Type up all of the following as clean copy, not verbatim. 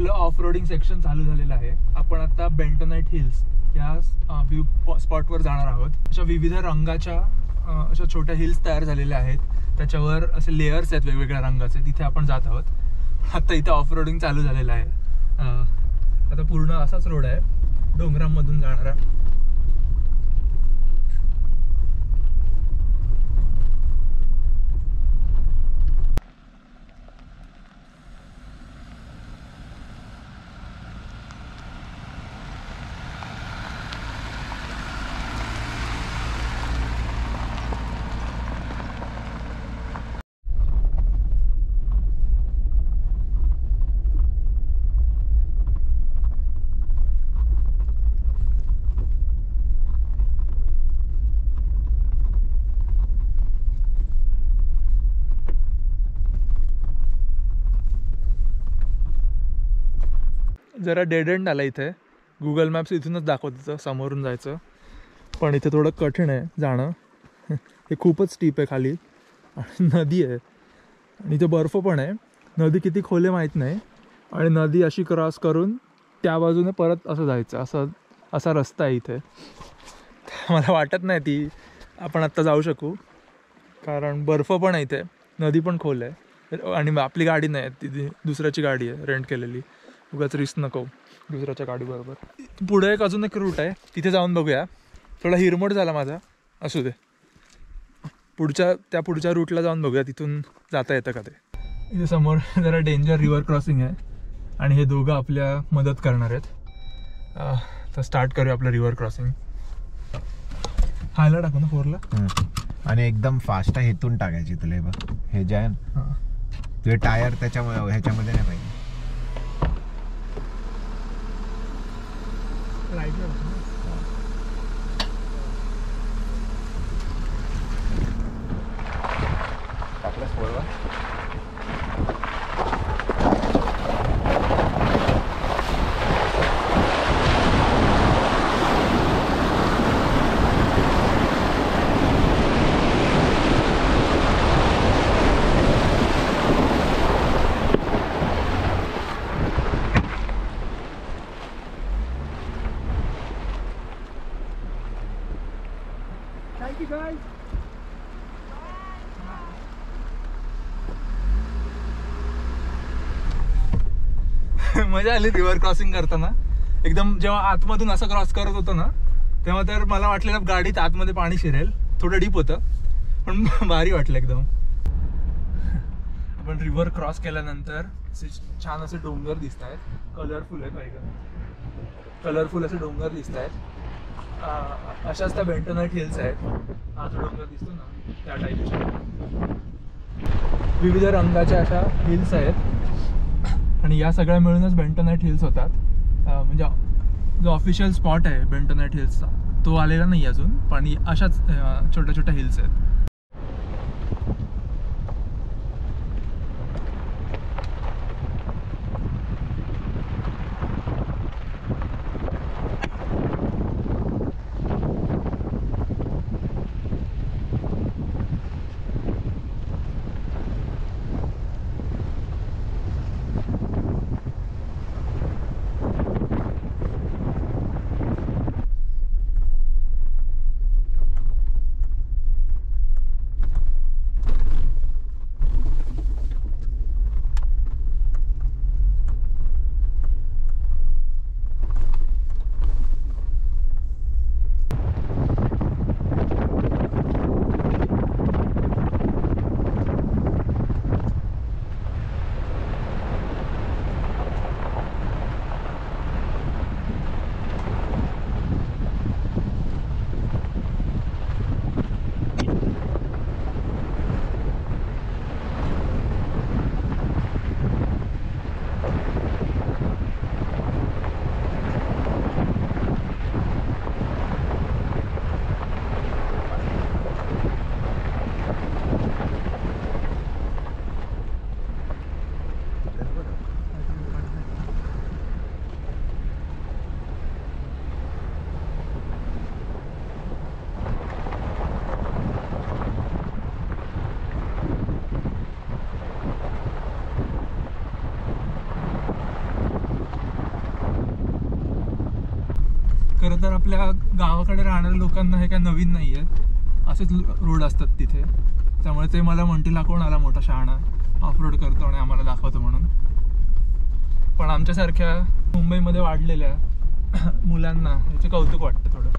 आपलं off roading section चालू झालेलं आहे. आपण आता बेंटोनाइट हिल्स या व्ह्यू स्पॉटवर जाणार आहोत. अशा विविध रंगाच्या अशा छोट्या हिल्स तयार झालेल्या आहेत. त्याच्यावर असे लेयर्स आहेत वेगवेगळ्या रंगाचे. तिथे आपण जात आहोत. आता इथे ऑफ रोडिंग चालू झालेलं आहे. आता पूर्ण असाच रोड आहे डोंगरांमधून जाणारा. जरा डेड एंड आला इथे. गुगल मॅप्स इथूनच दाखवत होतं समोरून जायचं, पण इथे थोडं कठीण आहे जाणं. हे खूपच स्टीप आहे खाली आणि नदी आहे आणि इथे बर्फ पण आहे. नदी किती खोल आहे माहीत नाही. आणि नदी अशी क्रॉस करून त्या बाजूने परत असं जायचं, असा रस्ता आहे इथे. मला वाटत नाही ती आपण आत्ता जाऊ शकू, कारण बर्फ पण आहे इथे, नदी पण खोल आहे आणि आपली गाडी नाही आहे, ती दुसऱ्याची गाडी आहे रेंट केलेली. उगाच रिस्क नको दुसऱ्याच्या गाडीबरोबर. पुढे अजून एक रूट आहे, तिथे जाऊन बघूया. थोडा हिरमोड झाला माझा, असू दे. पुढच्या रूटला जाऊन बघूया, तिथून जाता येतं का ते. इथे समोर जरा डेंजर रिव्हर क्रॉसिंग आहे आणि हे दोघं आपल्या मदत करणार आहेत. तर स्टार्ट करूया आपलं रिव्हर क्रॉसिंग. हायला टाकू ना 4ला. आणि एकदम फास्ट आहे, हेतून टाकायची तुला. बघ हे जे आहे ना तुझे टायर त्याच्यामुळे ह्याच्यामध्ये नाही पाहिजे. टाकलास 4ला. मजा आली रिव्हर क्रॉसिंग करताना. एकदम जेव्हा आतमधून असं क्रॉस करत होतं ना, तेव्हा तर मला वाटलेलं गाडीत आतमध्ये पाणी शिरेल. थोडं डीप होतं पण भारी वाटलं एकदम. आपण रिव्हर क्रॉस केल्यानंतर छान असे डोंगर दिसत आहेत. कलरफुल आहे कलरफुल असे डोंगर दिसत आहेत. अशाच त्या बेंटोनाइट हिल्स आहेत. हा जो डोंगर दिसतो ना त्या टाईपच्या विविध रंगाच्या अशा हिल्स आहेत. आणि या सगळ्या मिळूनच बेंटोनाइट हिल्स होतात. म्हणजे जो ऑफिशियल स्पॉट आहे बेंटोनाइट हिल्सचा तो आलेला नाही अजून, पण अशाच छोट्या छोट्या हिल्स आहेत. खरं तर आपल्या गावाकडे राहणाऱ्या लोकांना हे काय नवीन नाही आहे, असेच रोड असतात तिथे. त्यामुळे ते मला म्हणतील हा कोण आला मोठा शहाणा ऑफ रोड करतो आणि आम्हाला दाखवतो म्हणून. पण आमच्यासारख्या मुंबईमध्ये वाढलेल्या मुलांना याचे कौतुक वाटतं थोडं.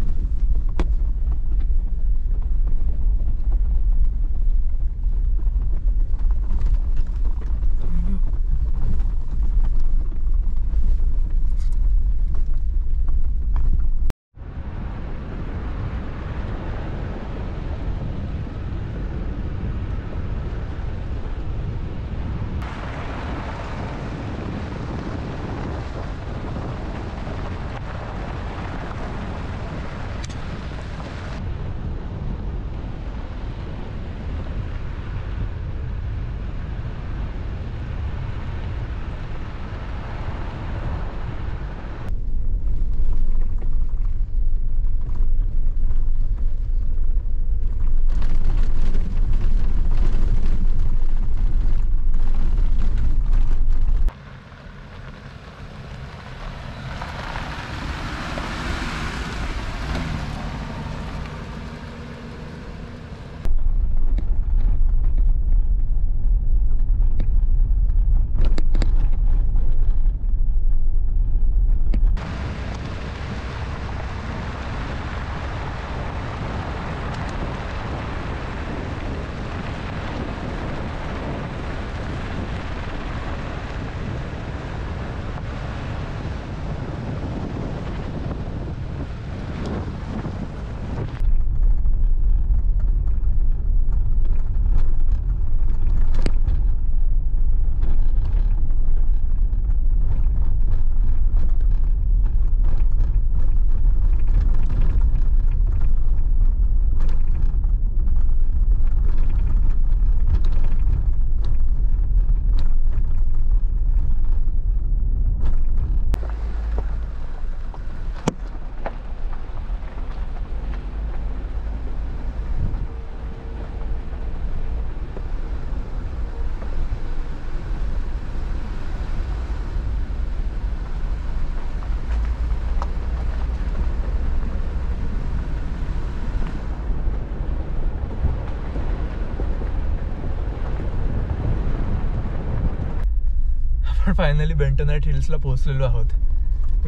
आपण फायनली बेंटनाइट हिल्सला पोहोचलेलो आहोत.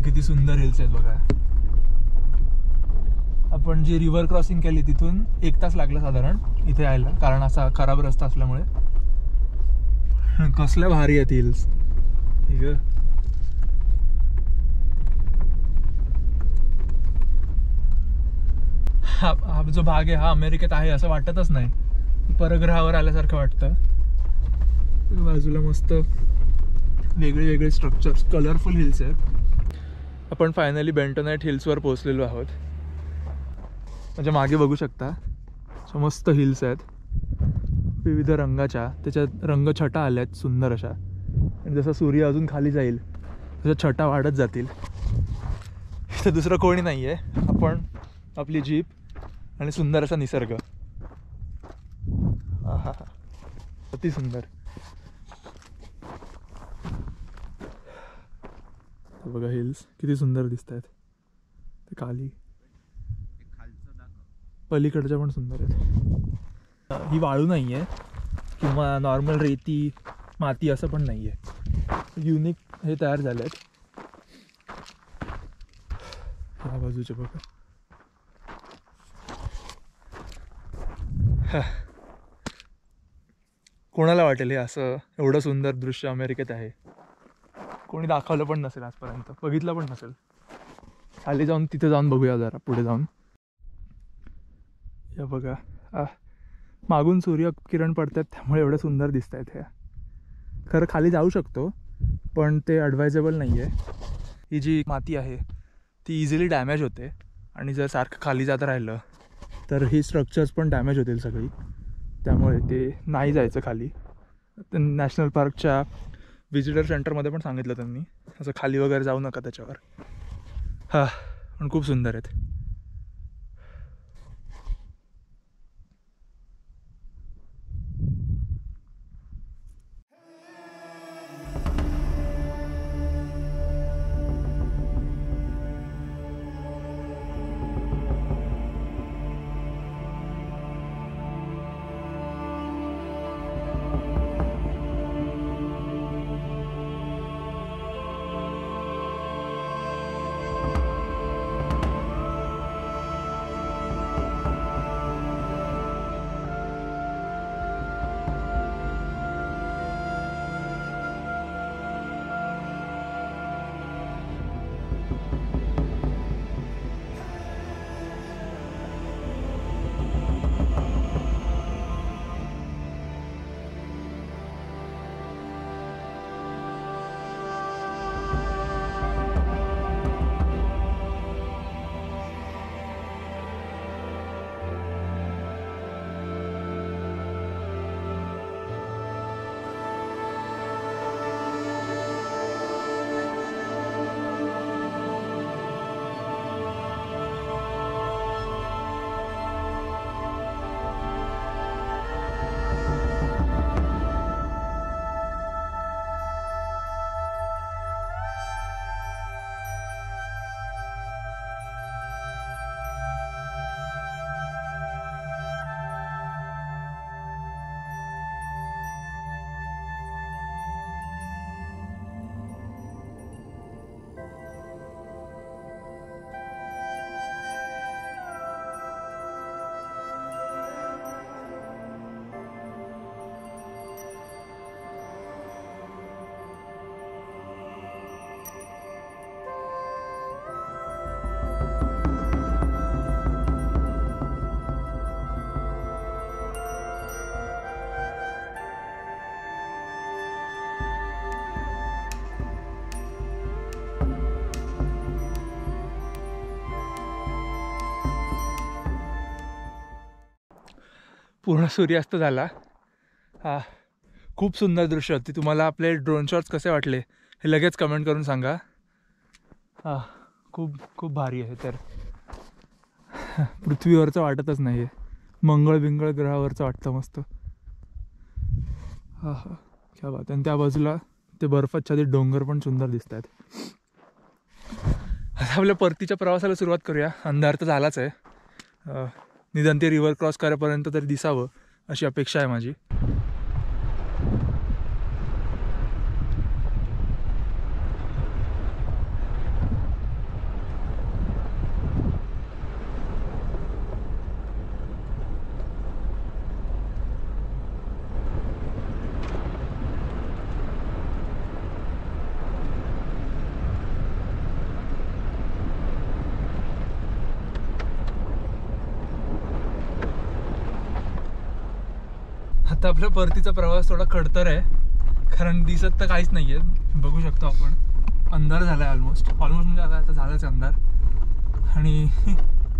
किती सुंदर हिल्स आहेत बघा. आपण जी रिव्हर क्रॉसिंग केली तिथून 1 तास लागला साधारण इथे यायला, कारण असा खराब रस्ता असल्यामुळे. कसल्या भारी आहेत हिल्स. हा जो भाग आहे हा अमेरिकेत आहे असं वाटतच नाही, परग्रहावर आल्यासारखं वाटतं. बाजूला मस्त वेगळे वेगळे स्ट्रक्चर्स, कलरफुल हिल्स आहेत. आपण फायनली बेंटनाइट हिल्सवर पोहोचलेलो आहोत. म्हणजे मागे बघू शकता मस्त हिल्स आहेत विविध रंगाच्या, त्याच्यात रंगछटा आल्या आहेत सुंदर अशा. आणि जसा सूर्य अजून खाली जाईल तशा छटा वाढत जातील. इथं दुसरं कोणी नाही आहे, आपण, आपली जीप आणि सुंदर असा निसर्ग. आहा, अति सुंदर. बघा हिल्स किती सुंदर दिसत आहेत. ते खाली पलीकडच्या पण सुंदर आहेत. ही वाळू नाही आहे किंवा नॉर्मल रेती माती असं पण नाही आहे, युनिक हे तयार झाले आहेत. ह्या बाजूचे बघा. कोणाला वाटेल हे असं एवढं सुंदर दृश्य अमेरिकेत आहे. कोणी दाखवलं पण नसेल आजपर्यंत, बघितलं पण नसेल. खाली जाऊन तिथे जाऊन बघूया जरा पुढे जाऊन. या बघा मागून सूर्यकिरण पडतात त्यामुळे एवढं सुंदर दिसत आहेत ह्या. खरं खाली जाऊ शकतो पण ते ॲडवायजेबल नाही आहे. ही जी माती आहे ती इझिली डॅमेज होते आणि जर सारखं खाली जात राहिलं तर ही स्ट्रक्चर्स पण डॅमेज होतील सगळी. त्यामुळे ते नाही जायचं खाली. नॅशनल पार्कच्या विजिटर सेंटरमध्ये पण सांगितलं त्यांनी असं खाली वगैरे जाऊ नका त्याच्यावर. पण खूप सुंदर आहेत. पूर्ण सूर्यास्त झाला. हा खूप सुंदर दृश्य होती. तुम्हाला आपले ड्रोन शॉट्स कसे वाटले हे लगेच कमेंट करून सांगा. हा खूप खूप भारी आहे. तर पृथ्वीवरचं वाटतच नाही आहे, मंगळ बिंगळ ग्रहावरचं वाटतं मस्त. हा हा क्या बात. आणि त्या बाजूला ते बर्फाच्छादित डोंगर पण सुंदर दिसत आहेत. आता आपल्या परतीच्या प्रवासाला सुरुवात करूया. अंधार तर झालाच आहे. निदान ते रिव्हर क्रॉस करेपर्यंत तरी दिसावं अशी अपेक्षा आहे माझी. आता आपल्या परतीचा प्रवास थोडा खडतर आहे, कारण दिसत तर काहीच नाही आहे. बघू शकतो आपण, अंधार झाला आहे ऑलमोस्ट म्हणजे आता झालाच अंधार. आणि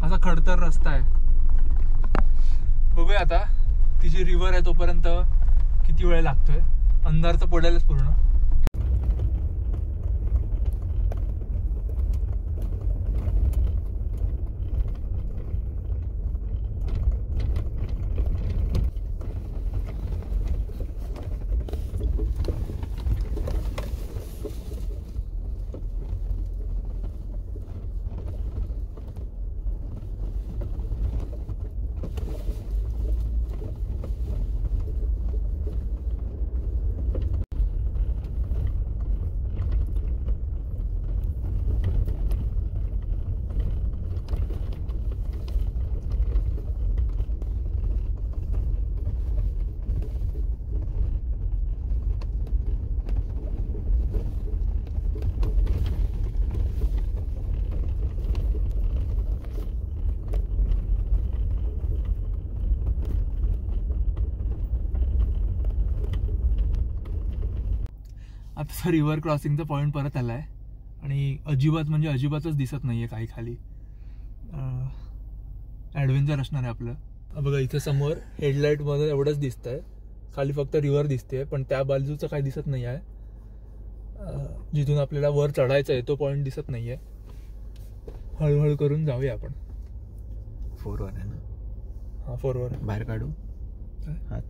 असा खडतर रस्ता आहे. बघूया आता ती जी रिव्हर आहे तोपर्यंत किती वेळ लागतोय. अंधार तर पडेलच पूर्ण. आता रिव्हर क्रॉसिंगचा पॉईंट परत आला आहे आणि अजिबात म्हणजे अजिबातच दिसत नाही आहे काही खाली. ॲडव्हेंचर असणार आहे आपलं. बघा इथे समोर हेडलाईटमध्ये एवढंच दिसतं आहे, खाली फक्त रिव्हर दिसते पण त्या बाजूचं काही दिसत नाही आहे. जिथून आपल्याला वर चढायचं आहे तो पॉईंट दिसत नाही आहे. हळूहळू करून जाऊया आपण. 4वर आहे ना? हां 4वर बाहेर काढू. हां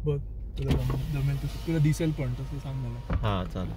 बघ तुला जमेल तसं, तुला दिसेल पण तसं सांग मला. हां चालेल.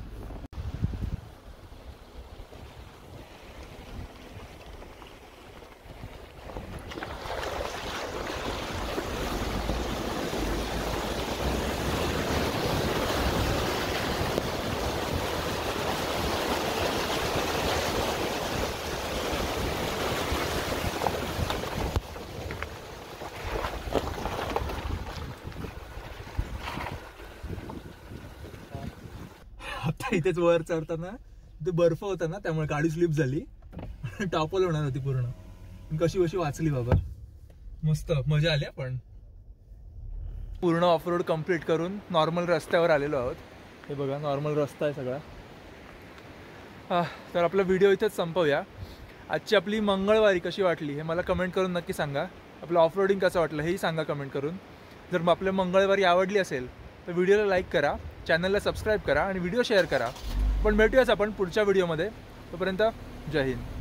आता इथेच वर चढताना ते बर्फ होता ना त्यामुळे गाडी स्लिप झाली, टॉपल होणार होती पूर्ण. कशी कशी वाचली बाबा. मस्त मजा आली. पण पूर्ण ऑफरोड कंप्लीट करून नॉर्मल रस्त्यावर आलेलो आहोत. हे बघा नॉर्मल रस्ता आहे सगळा. तर आपला व्हिडिओ इथेच संपवूया. आजची आपली मंगळवारी कशी वाटली हे मला कमेंट करून नक्की सांगा. आपलं ऑफरोडिंग कसं वाटलं हेही सांगा कमेंट करून. जर आपल्या मंगळवारी आवडली असेल तर व्हिडिओला लाईक करा, चॅनलला सबस्क्राईब करा आणि व्हिडिओ शेअर करा. पण भेटूयाच आपण पुढच्या व्हिडिओमध्ये. तोपर्यंत जय हिंद.